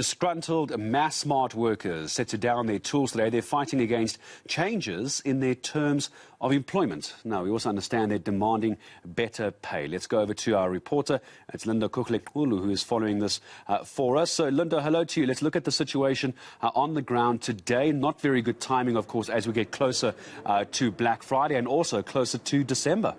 Disgruntled Massmart workers set to down their tools today. They're fighting against changes in their terms of employment. Now, we also understand they're demanding better pay. Let's go over to our reporter. It's Lindokuhle Xulu who is following this for us. So, Linda, hello to you. Let's look at the situation on the ground today. Not very good timing, of course, as we get closer to Black Friday and also closer to December.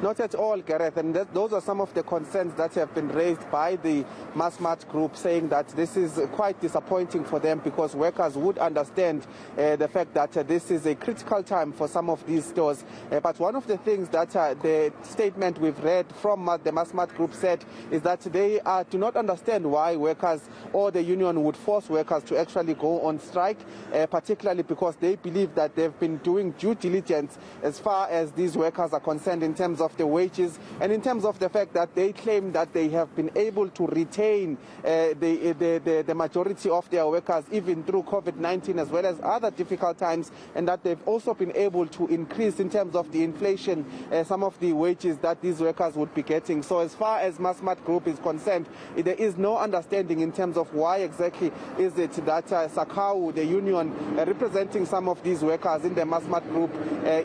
Not at all, Gareth, and those are some of the concerns that have been raised by the Massmart group, saying that this is quite disappointing for them because workers would understand the fact that this is a critical time for some of these stores. But one of the things that the statement we've read from the Massmart group said is that they do not understand why workers or the union would force workers to actually go on strike, particularly because they believe that they've been doing due diligence as far as these workers are concerned in terms of the wages and in terms of the fact that they claim that they have been able to retain the majority of their workers even through COVID-19 as well as other difficult times, and that they've also been able to increase in terms of the inflation some of the wages that these workers would be getting. So as far as Massmart Group is concerned, there is no understanding in terms of why exactly is it that Sakau, the union representing some of these workers in the Massmart Group,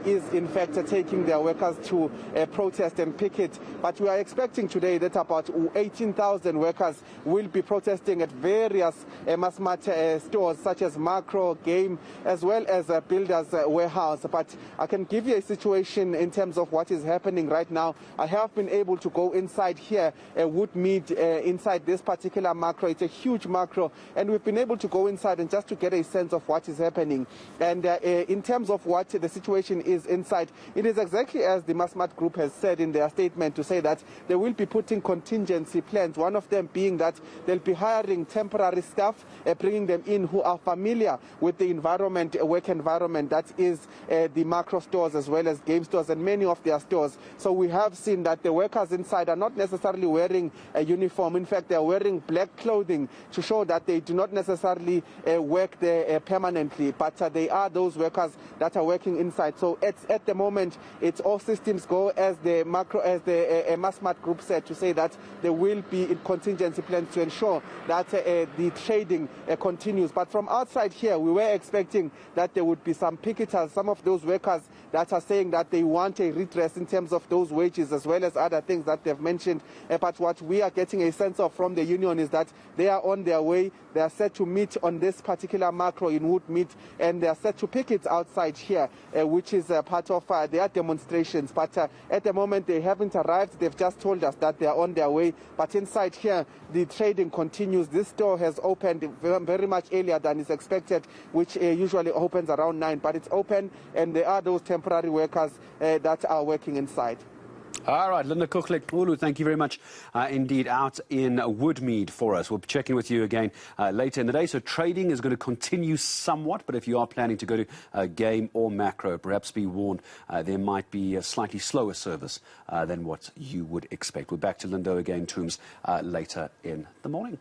is in fact taking their workers to protest and picket. But we are expecting today that about 18,000 workers will be protesting at various Massmart stores such as Makro, Game, as well as Builders Warehouse. But I can give you a situation in terms of what is happening right now. I have been able to go inside here, Woodmead, inside this particular Makro. It's a huge Makro, and we've been able to go inside and just to get a sense of what is happening. And in terms of what the situation is inside, it is exactly as the Massmart Group has said in their statement, to say that they will be putting contingency plans, one of them being that they'll be hiring temporary staff, bringing them in who are familiar with the environment, work environment that is the Makro stores as well as Game stores and many of their stores. So we have seen that the workers inside are not necessarily wearing a uniform. In fact, they are wearing black clothing to show that they do not necessarily work there permanently, but they are those workers that are working inside. So at the moment, it's all systems go as the Massmart Group said, to say that there will be contingency plans to ensure that the trading continues. But from outside here, we were expecting that there would be some picketers, some of those workers that are saying that they want a redress in terms of those wages as well as other things that they've mentioned. But what we are getting a sense of from the union is that they are on their way. They are set to meet on this particular Makro in Woodmead, and they are set to picket outside here, which is part of their demonstrations. But at the moment, they haven't arrived. They've just told us that they are on their way. But inside here, the trading continues. This store has opened very much earlier than is expected, which usually opens around 9. But it's open, and there are those temporary workers that are working inside. All right, Lindokuhle Xulu, thank you very much indeed, out in Woodmead for us. We'll be checking with you again later in the day. So trading is going to continue somewhat, but if you are planning to go to Game or Makro, perhaps be warned there might be a slightly slower service than what you would expect. We're back to Lindo again, Toombs, later in the morning.